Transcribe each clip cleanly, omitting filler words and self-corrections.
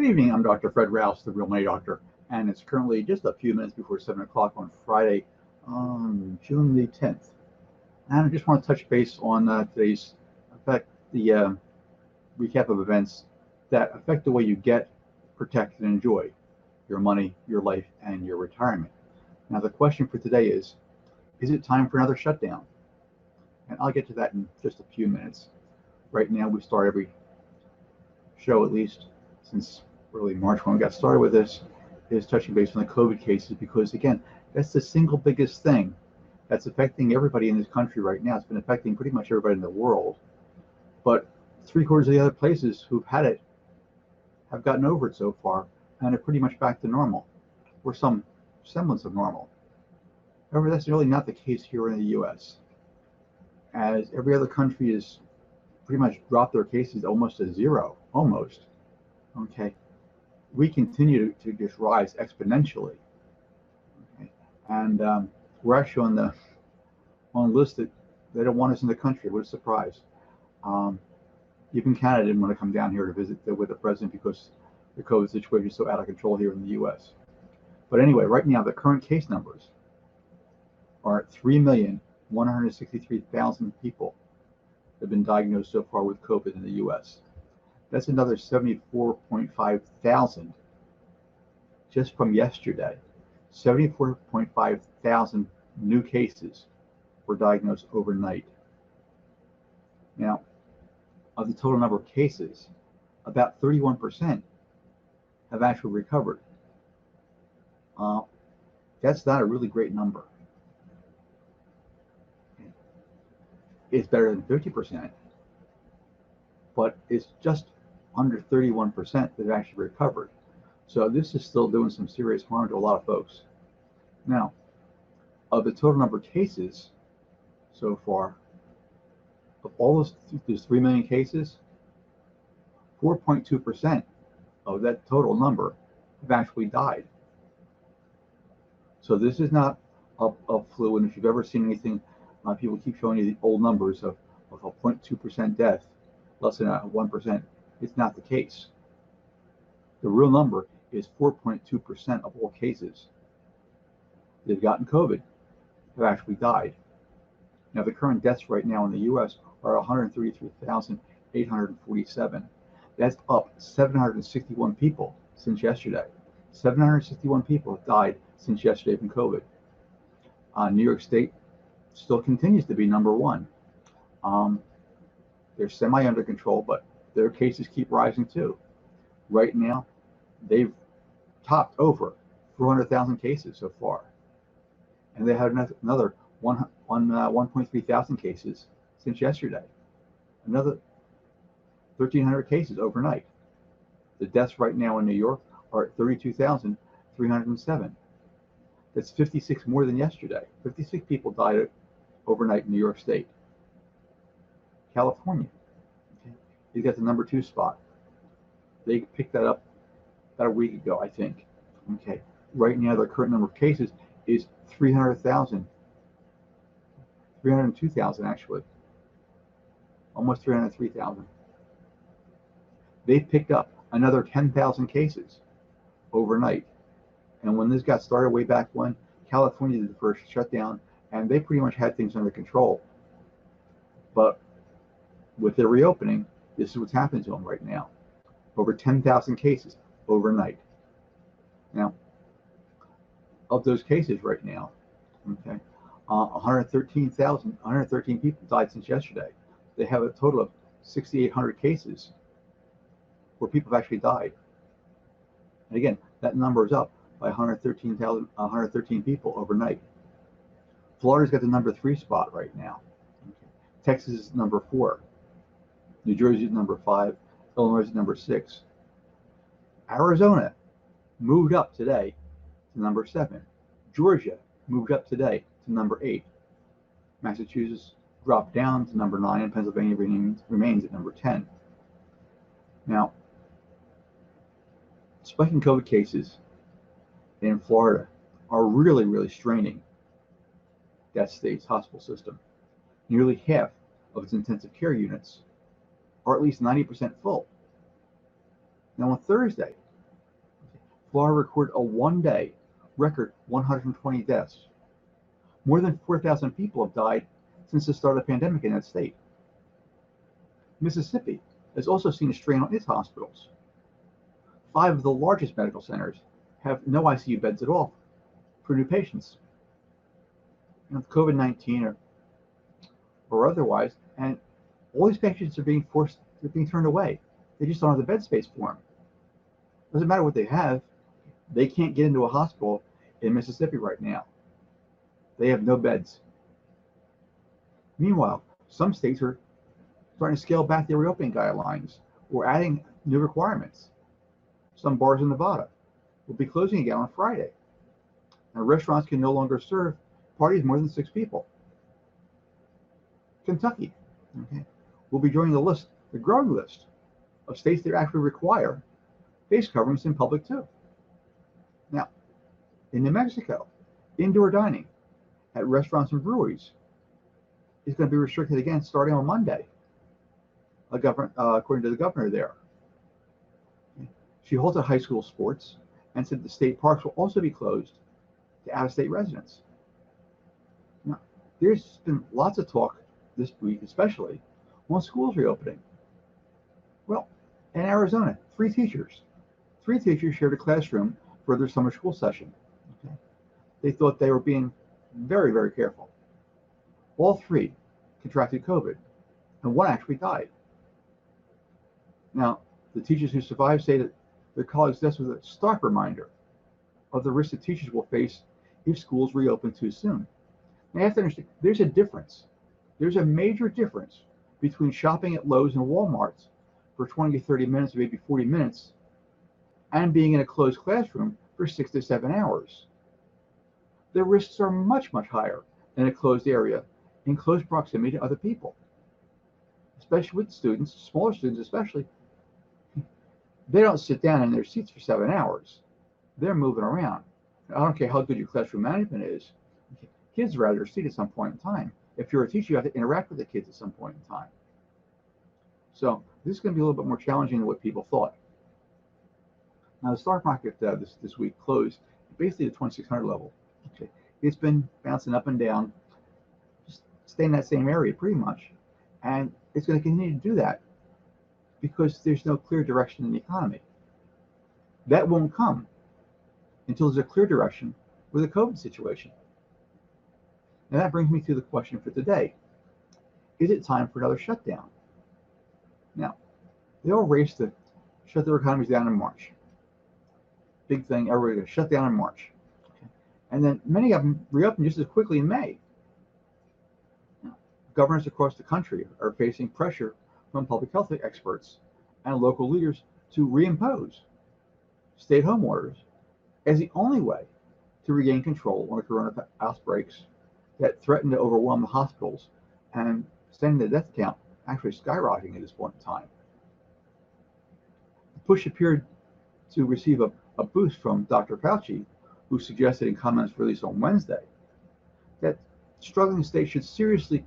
Good evening, I'm Dr. Fred Rouse, the Real Money Doctor, and it's currently just a few minutes before 7 o'clock on Friday, June the 10th. And I just want to touch base on today's recap of events that affect the way you get, protect, and enjoy your money, your life, and your retirement. Now, the question for today is it time for another shutdown? And I'll get to that in just a few minutes. Right now, we start every show, at least since early March when we got started with this, is touching base on the COVID cases, because again, that's the single biggest thing that's affecting everybody in this country right now. It's been affecting pretty much everybody in the world, but 3/4 of the other places who've had it have gotten over it so far and are pretty much back to normal, or some semblance of normal. However, that's really not the case here in the US, as every other country has pretty much dropped their cases almost to zero, almost. Okay, we continue to just rise exponentially. Okay, and we're actually on the list that they don't want us in the country. What a surprise! Even Canada didn't want to come down here to visit with the president because the COVID situation is so out of control here in the U.S. But anyway, right now the current case numbers are at 3,163,000 people have been diagnosed so far with COVID in the U.S. That's another 74.5 thousand just from yesterday. 74.5 thousand new cases were diagnosed overnight. Now, of the total number of cases, about 31% have actually recovered. That's not a really great number. It's better than 50%, but it's just under 31% that have actually recovered. So this is still doing some serious harm to a lot of folks. Now, of the total number of cases so far, of all those 3 million cases, 4.2% of that total number have actually died. So this is not a flu, and if you've ever seen anything, people keep showing you the old numbers of a 0.2% death, less than 1%. It's not the case. The real number is 4.2% of all cases that have gotten COVID have actually died. Now, the current deaths right now in the U.S. are 133,847. That's up 761 people since yesterday. 761 people have died since yesterday from COVID. New York State still continues to be number one. They're semi under control, but their cases keep rising too. Right now, they've topped over 400,000 cases so far, and they had another 1.3 thousand cases since yesterday. Another 1,300 cases overnight. The deaths right now in New York are at 32,307. That's 56 more than yesterday. 56 people died overnight in New York State. California, okay, you got the number 2 spot. They picked that up about a week ago, I think. Okay, right now the current number of cases is 300,000, 302,000 actually, almost 303,000. They picked up another 10,000 cases overnight. And when this got started way back when, California did the first shutdown, and they pretty much had things under control. But with their reopening, this is what's happening to them right now. Over 10,000 cases overnight. Now, of those cases right now, okay, 113 people died since yesterday. They have a total of 6,800 cases where people have actually died. And again, that number is up by 113 people overnight. Florida's got the number 3 spot right now. Okay. Texas is number 4. New Jersey is number 5. Illinois is number 6. Arizona moved up today to number 7. Georgia moved up today to number 8. Massachusetts dropped down to number 9, and Pennsylvania remains at number 10. Now, spiking COVID cases in Florida are really, really straining that state's hospital system. Nearly half of its intensive care units are at least 90% full. Now on Thursday, Florida recorded a one-day record 120 deaths. More than 4,000 people have died since the start of the pandemic in that state. Mississippi has also seen a strain on its hospitals. 5 of the largest medical centers have no ICU beds at all for new patients. COVID-19 or otherwise, and all these patients are being turned away. They just don't have the bed space for them. Doesn't matter what they have, they can't get into a hospital in Mississippi right now. They have no beds. Meanwhile, some states are starting to scale back their reopening guidelines or adding new requirements. Some bars in Nevada will be closing again on Friday. And restaurants can no longer serve parties more than 6 people. Kentucky, will be joining the growing list of states that actually require face coverings in public too. Now, in New Mexico, indoor dining at restaurants and breweries is going to be restricted again starting on Monday, according to the governor there. She halted high school sports and said the state parks will also be closed to out-of-state residents. Now, there's been lots of talk this week, especially on schools reopening. Well, in Arizona, 3 teachers shared a classroom for their summer school session. They thought they were being very, very careful. All 3 contracted COVID, and 1 actually died. Now, the teachers who survived say that their colleagues' deaths was a stark reminder of the risk that teachers will face if schools reopen too soon. Now, you have to understand, there's a difference. There's a major difference between shopping at Lowe's and Walmart's for 20 to 30 minutes, or maybe 40 minutes, and being in a closed classroom for 6 to 7 hours. The risks are much, much higher in a closed area, in close proximity to other people, especially with students, smaller students especially. They don't sit down in their seats for 7 hours. They're moving around. I don't care how good your classroom management is. Kids are out of their seat at some point in time. If you're a teacher, you have to interact with the kids at some point in time. So this is going to be a little bit more challenging than what people thought. Now, the stock market this week closed basically at 2,600 level. It's been bouncing up and down, just staying in that same area pretty much, and it's going to continue to do that because there's no clear direction in the economy. That won't come until there's a clear direction with the COVID situation. And that brings me to the question for today. Is it time for another shutdown? Now, they all raced to shut their economies down in March. Big thing, everybody going to shut down in March. And then many of them reopened just as quickly in May. Now, governors across the country are facing pressure from public health experts and local leaders to reimpose stay-at-home orders as the only way to regain control on the corona outbreaks that threaten to overwhelm the hospitals and sending the death count actually skyrocketing at this point in time. The push appeared to receive a boost from Dr. Fauci, who suggested in comments released on Wednesday that struggling states should seriously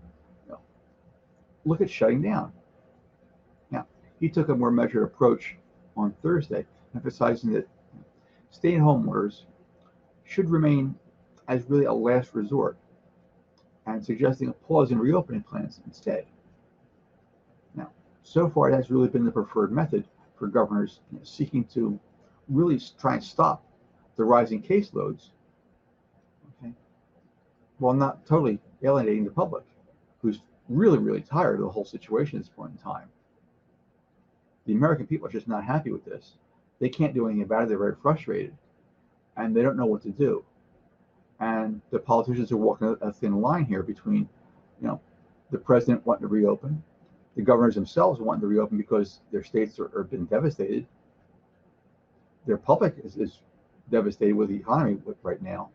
look at shutting down. Now, he took a more measured approach on Thursday, emphasizing that stay-at-home orders should remain as really a last resort and suggesting a pause in reopening plans instead. Now, so far, that's really been the preferred method for governors seeking to really try and stop the rising caseloads, while not totally alienating the public, who's really, really tired of the whole situation at this point in time. The American people are just not happy with this. They can't do anything about it. They're very frustrated, and they don't know what to do. And the politicians are walking a thin line here between, the president wanting to reopen, the governors themselves wanting to reopen because their states are been devastated. Their public is devastated with the economy right now,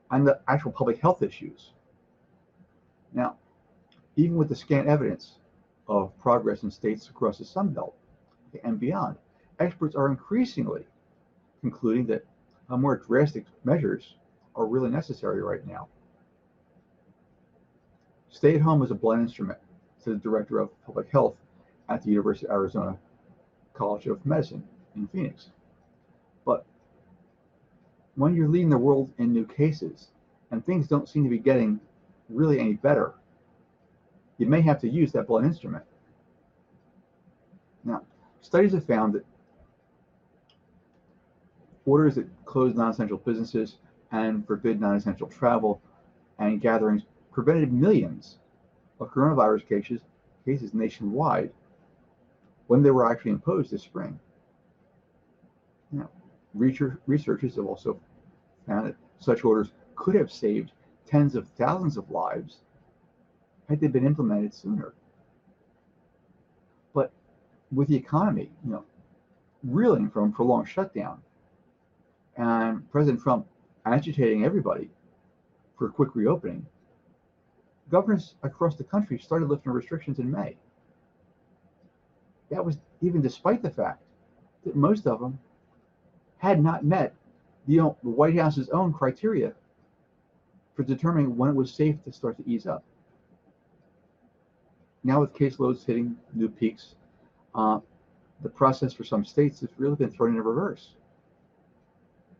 and the actual public health issues. Now, even with the scant evidence of progress in states across the Sun Belt and beyond, experts are increasingly concluding that more drastic measures are really necessary right now. Stay at home is a blunt instrument, said the director of public health at the University of Arizona College of Medicine in Phoenix. But when you're leading the world in new cases and things don't seem to be getting really any better, you may have to use that blunt instrument. Now, studies have found that orders that close non-essential businesses and forbid non-essential travel and gatherings prevented millions of coronavirus cases nationwide when they were actually imposed this spring. Now, researchers have also found that such orders could have saved tens of thousands of lives had they been implemented sooner. But with the economy, reeling from a prolonged shutdown, and President Trump agitating everybody for a quick reopening, governors across the country started lifting restrictions in May. That was even despite the fact that most of them had not met the White House's own criteria for determining when it was safe to start to ease up. Now with caseloads hitting new peaks, the process for some states has really been thrown into reverse.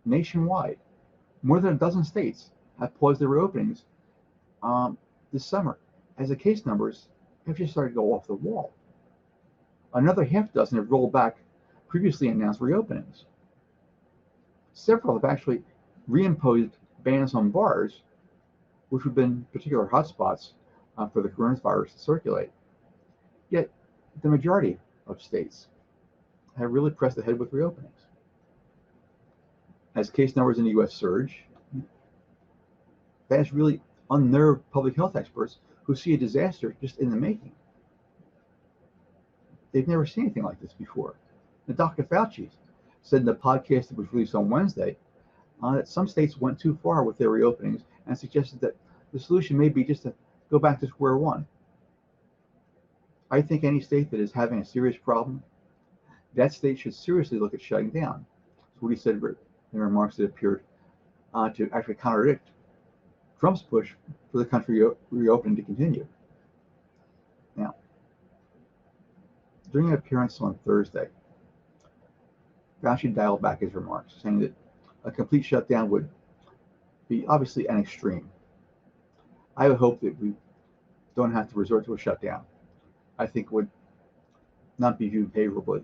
Nationwide, more than a dozen states have paused their reopenings this summer as the case numbers have just started to go off the wall. Another half dozen have rolled back previously announced reopenings. Several have actually reimposed bans on bars, which have been particular hotspots for the coronavirus to circulate. Yet, the majority of states have really pressed ahead with reopenings. As case numbers in the U.S. surge, that has really unnerved public health experts who see a disaster just in the making. They've never seen anything like this before. And Dr. Fauci said in the podcast that was released on Wednesday that some states went too far with their reopenings and suggested that the solution may be just to go back to square one. I think any state that is having a serious problem, that state should seriously look at shutting down. That's what he said in remarks that appeared to actually contradict Trump's push for the country reopening to continue. Now, during an appearance on Thursday, Fauci dialed back his remarks, saying that a complete shutdown would be obviously an extreme. I would hope that we don't have to resort to a shutdown. I think it would not be viewed favorably,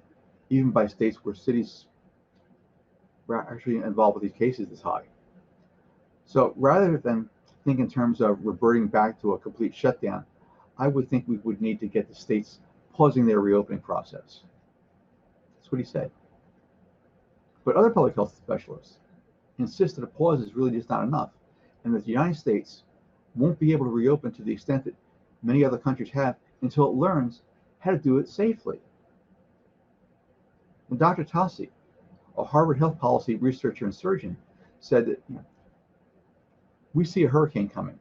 even by states where cities were actually involved with these cases this high. So rather than think in terms of reverting back to a complete shutdown, I would think we would need to get the states pausing their reopening process. That's what he said. But other public health specialists insist that a pause is really just not enough, and that the United States won't be able to reopen to the extent that many other countries have until it learns how to do it safely. And Dr. Tassi, a Harvard health policy researcher and surgeon, said that we see a hurricane coming.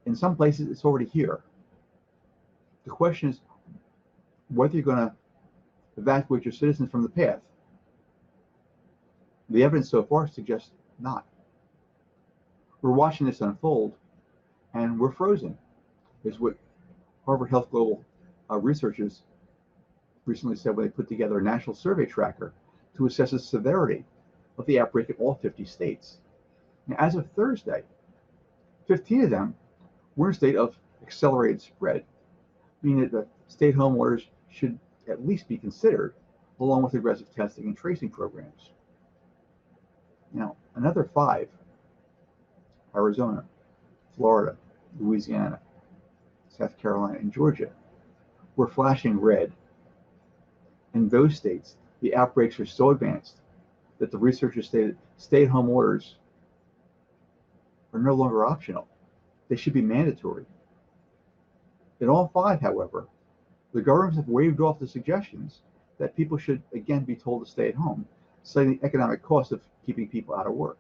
In some places, it's already here. The question is whether you're going to evacuate your citizens from the path. The evidence so far suggests not. We're watching this unfold, and we're frozen, is what Harvard Health Global researchers recently said when they put together a national survey tracker to assess the severity of the outbreak in all 50 states. Now, as of Thursday, 15 of them were in a state of accelerated spread, meaning that the stay-at-home orders should at least be considered, along with aggressive testing and tracing programs. Now, another 5, Arizona, Florida, Louisiana, South Carolina, and Georgia, were flashing red. In those states, the outbreaks are so advanced that the researchers stated stay-at-home orders are no longer optional. They should be mandatory. In all 5, however, the governments have waved off the suggestions that people should again be told to stay at home, citing the economic cost of keeping people out of work.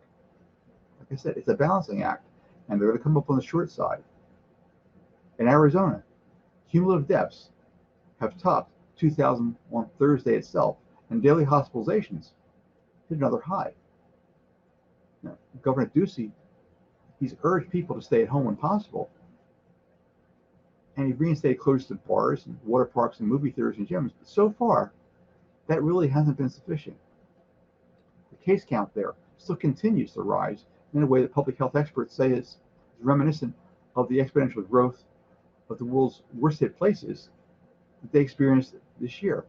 Like I said, it's a balancing act, and they're going to come up on the short side. In Arizona, cumulative deaths have topped 2,000 on Thursday itself, and daily hospitalizations hit another high. Now, Governor Ducey, he's urged people to stay at home when possible, and he reinstated closures to bars and water parks and movie theaters and gyms, but so far, that really hasn't been sufficient. The case count there still continues to rise in a way that public health experts say is reminiscent of the exponential growth of the world's worst hit places that they experienced this year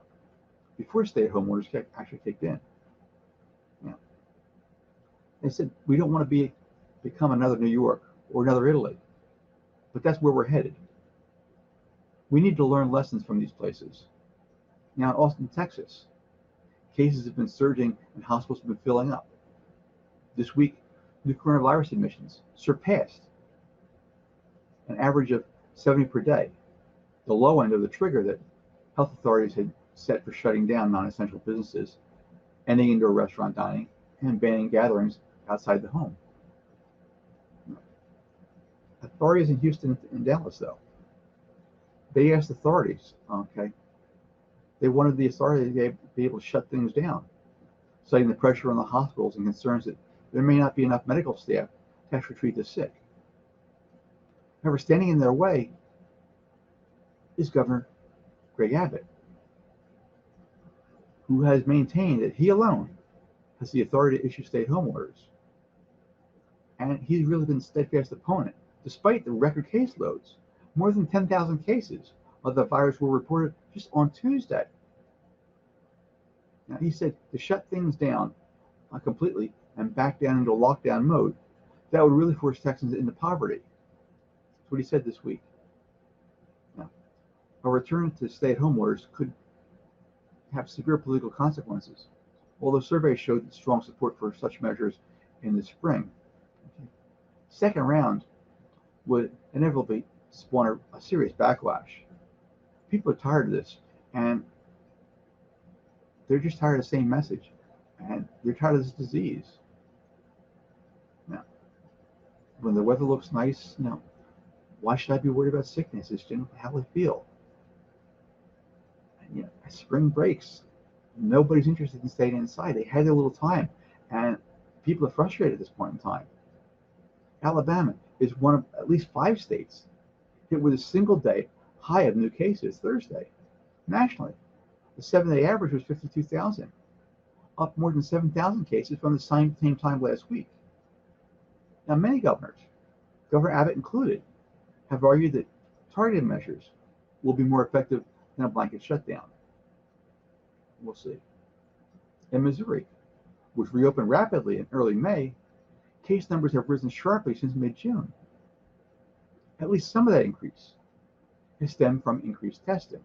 before stay-at-home orders actually kicked in. Yeah. They said we don't want to become another New York or another Italy, but that's where we're headed. We need to learn lessons from these places. Now in Austin, Texas, cases have been surging and hospitals have been filling up. This week, new coronavirus admissions surpassed an average of 70 per day, the low end of the trigger that health authorities had set for shutting down non-essential businesses, ending indoor restaurant dining, and banning gatherings outside the home. Authorities in Houston and Dallas, though, they asked authorities, they wanted the authorities to be able to shut things down, citing the pressure on the hospitals and concerns that there may not be enough medical staff to actually treat the sick. However, standing in their way is Governor Greg Abbott, who has maintained that he alone has the authority to issue stay-at-home orders. And he's really been a steadfast opponent, despite the record caseloads. More than 10,000 cases of the virus were reported just on Tuesday. Now, he said to shut things down completely and back down into lockdown mode, that would really force Texans into poverty. That's what he said this week. Now, a return to stay-at-home orders could have severe political consequences, although surveys showed strong support for such measures in the spring. Second round would inevitably spawn a serious backlash. People are tired of this, and they're just tired of the same message, and they're tired of this disease. Now, when the weather looks nice, why should I be worried about sickness? It's generally how they feel. And, as spring breaks, nobody's interested in staying inside. They had their little time, and people are frustrated at this point in time. Alabama is one of at least 5 states hit with a single day high of new cases Thursday. Nationally, the 7-day average was 52,000, up more than 7,000 cases from the same time last week. Now, many governors, Governor Abbott included, have argued that targeted measures will be more effective than a blanket shutdown. We'll see. In Missouri, which reopened rapidly in early May, case numbers have risen sharply since mid-June. At least some of that increase has stemmed from increased testing.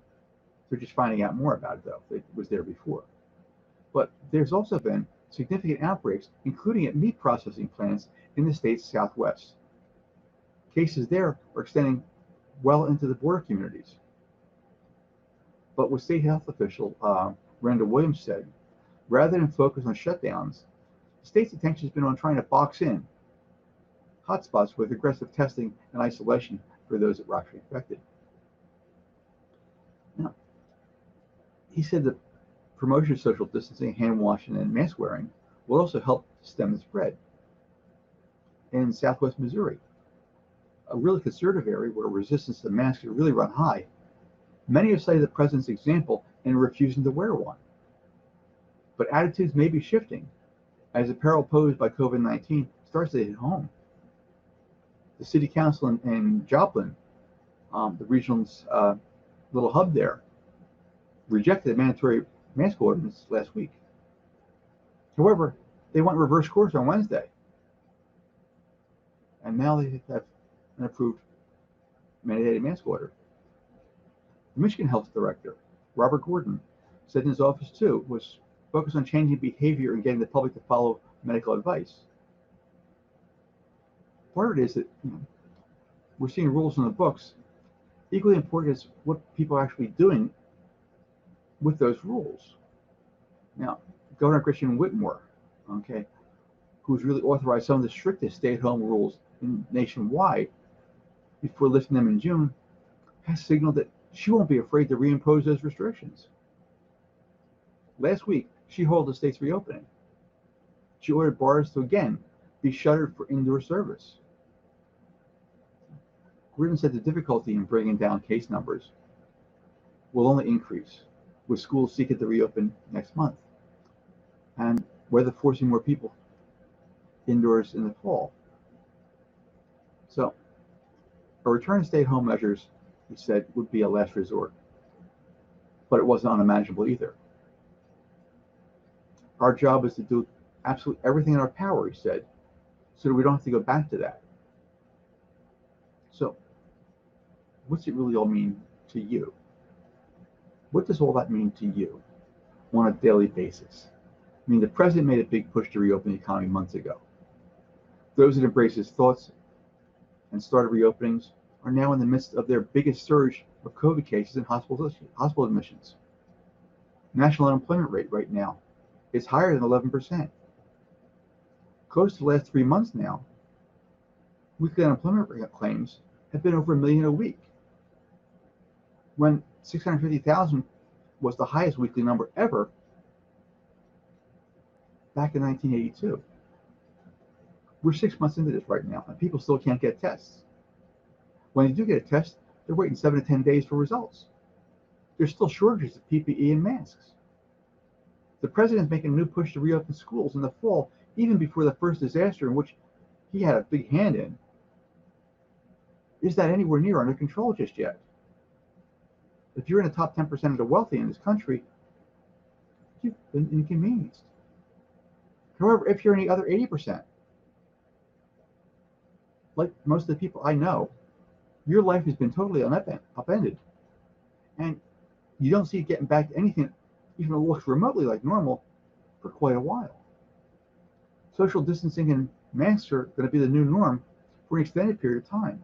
They're just finding out more about it, though. It was there before. But there's also been significant outbreaks, including at meat processing plants in the state's southwest. Cases there are extending well into the border communities. But what state health official Randall Williams said, rather than focus on shutdowns, the state's attention has been on trying to box in hotspots with aggressive testing and isolation for those that were actually infected. Now, he said that promotion of social distancing, hand washing, and mask wearing will also help stem the spread. In southwest Missouri, a really conservative area where resistance to masks has really run high, many have cited the president's example in refusing to wear one. But attitudes may be shifting as the peril posed by COVID-19 starts to hit home. The city council in Joplin, the region's little hub there, rejected the mandatory mask ordinance last week. However, they went reverse course on Wednesday, and now they have an approved mandated mask order. The Michigan Health Director, Robert Gordon, said in his office too was focused on changing behavior and getting the public to follow medical advice. Part of it is that we're seeing rules in the books. Equally important is what people are actually doing with those rules. Now, Governor Christian Whitmore, who's really authorized some of the strictest stay-at-home rules nationwide before lifting them in June, has signaled that she won't be afraid to reimpose those restrictions. Last week, she halted the state's reopening. She ordered bars to again be shuttered for indoor service. Gordon said the difficulty in bringing down case numbers will only increase, with schools seeking to reopen next month, and whether forcing more people indoors in the fall. So a return to stay-at-home measures, he said, would be a last resort, but it wasn't unimaginable either. Our job is to do absolutely everything in our power, he said, so that we don't have to go back to that. So what's it really all mean to you? What does all that mean to you on a daily basis? I mean, the president made a big push to reopen the economy months ago. Those that embraced his thoughts and started reopenings are now in the midst of their biggest surge of COVID cases and hospital admissions. National unemployment rate right now is higher than 11%. Close to the last 3 months now, weekly unemployment claims have been over 1 million a week, when 650,000 was the highest weekly number ever back in 1982. We're 6 months into this right now, and people still can't get tests. When they do get a test, they're waiting 7 to 10 days for results. There's still shortages of PPE and masks. The president's making a new push to reopen schools in the fall, even before the first disaster in which he had a big hand in. Is that anywhere near under control just yet? If you're in the top 10% of the wealthy in this country, you've been inconvenienced. However, if you're in the other 80%, like most of the people I know, your life has been totally upended. And you don't see it getting back to anything even that looks remotely like normal for quite a while. Social distancing and masks are going to be the new norm for an extended period of time.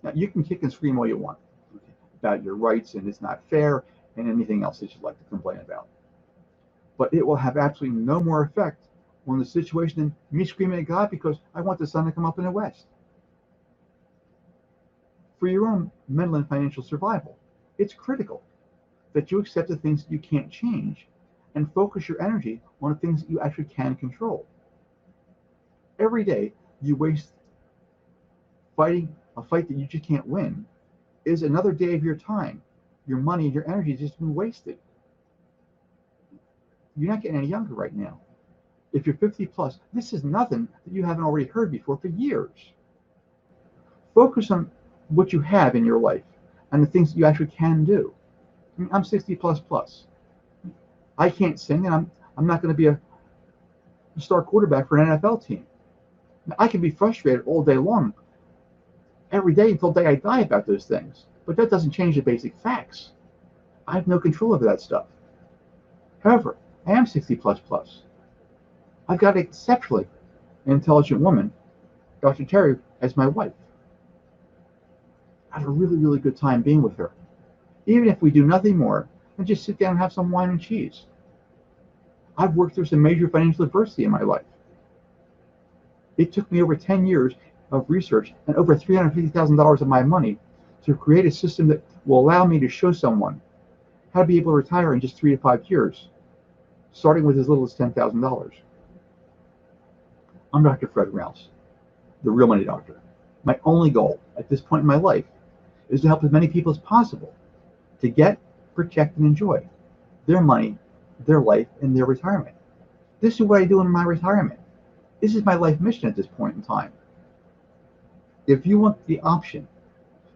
Now, you can kick and scream all you want about your rights and it's not fair and anything else that you'd like to complain about. But it will have absolutely no more effect on the situation than me screaming at God because I want the sun to come up in the west. For your own mental and financial survival, it's critical that you accept the things that you can't change and focus your energy on the things that you actually can control. Every day you waste fighting a fight that you just can't win is another day of your time, your money, and your energy has just been wasted. You're not getting any younger right now. If you're 50 plus, this is nothing that you haven't already heard before for years. Focus on what you have in your life and the things that you actually can do. I mean, I'm 60 plus. I can't sing, and I'm not going to be a star quarterback for an NFL team. I can be frustrated all day long, every day until the day I die about those things. But that doesn't change the basic facts. I have no control over that stuff. However, I am 60 plus. I've got an exceptionally intelligent woman, Dr. Terry, as my wife. I have a really, really good time being with her. Even if we do nothing more than just sit down and have some wine and cheese. I've worked through some major financial adversity in my life. It took me over 10 years of research and over $350,000 of my money to create a system that will allow me to show someone how to be able to retire in just 3 to 5 years, starting with as little as $10,000. I'm Dr. Fred Rouse, the Real Money Doctor. My only goal at this point in my life is to help as many people as possible to get, protect, and enjoy their money, their life, and their retirement. This is what I do in my retirement. This is my life mission at this point in time. If you want the option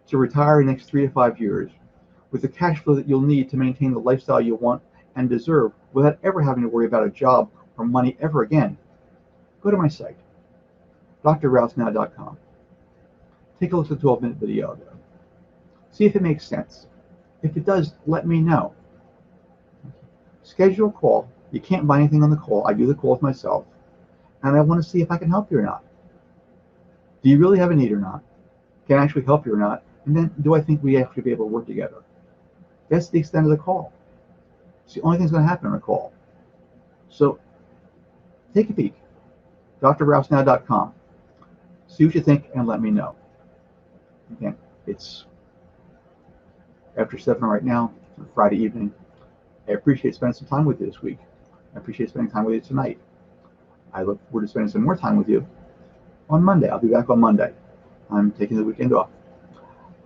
to retire in the next 3 to 5 years with the cash flow that you'll need to maintain the lifestyle you want and deserve without ever having to worry about a job or money ever again, go to my site, drrousenow.com. Take a look at the 12-minute video there. See if it makes sense. If it does, let me know. Schedule a call. You can't buy anything on the call. I do the calls myself. And I want to see if I can help you or not. Do you really have a need or not? Can I actually help you or not? And then do I think we actually be able to work together? That's the extent of the call. It's the only thing that's going to happen on a call. So take a peek. drrousenow.com. See what you think and let me know. Again, it's after 7 right now, Friday evening. I appreciate spending some time with you this week. I appreciate spending time with you tonight. I look forward to spending some more time with you on Monday. I'll be back on Monday. I'm taking the weekend off.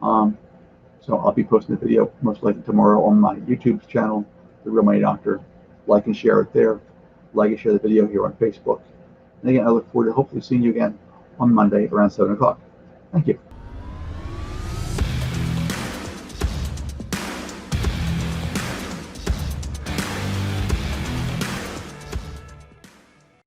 So I'll be posting the video most likely tomorrow on my YouTube channel, The Real Money Doctor. Like and share it there. Like and share the video here on Facebook. And again, I look forward to hopefully seeing you again on Monday around 7 o'clock. Thank you.